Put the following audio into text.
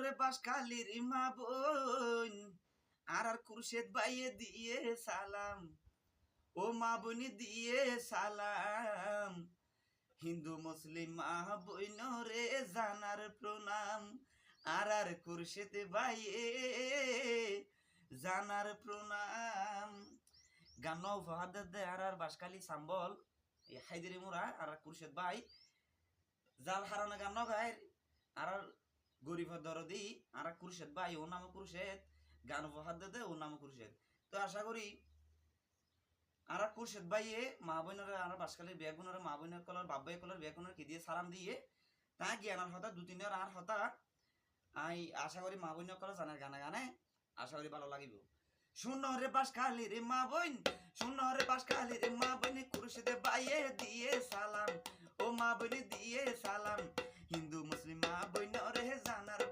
রে বাসখালীর মা বোন আর খুরশেদ বাইয়ে দিয়ে সালাম, ও মা বোন দিয়ে সালাম, হিন্দু মুসলিম মা বোন রে জানার প্রণাম, আর খুরশেদ বাইয়ে জানার প্রণাম। গান উপহার দে আর বাসখালী সাম্বল হাইদিরি মোরা আর খুরশেদ ভাই জাল হারানো গান গায় আর গরিব দরদি আর খুরশেদ ভাই ও নাম খুরশেদ গান উপহার দে ও নাম খুরশেদ। তো আশা করি আর খুরশেদ ভাইয়ে মা বোনের আর বাসখালীর বিয়া গুণের মা বোনের কলার বাপ ভাই কলার বিয়া গুণের কি দিয়ে সালাম দিয়ে তা জ্ঞানের হতা দু তিনের আর হতা আই আশা করি মা বোনের কলার জানার গানে গানে আশা করি ভালো লাগিব। শুনো রে বাসখালীর মা বোন, শুনো রে বাসখালীর মা বোন খুরশেদ ভাইয়ে দিয়ে সালাম, ও মা বোন দিয়ে সালাম, হিন্দু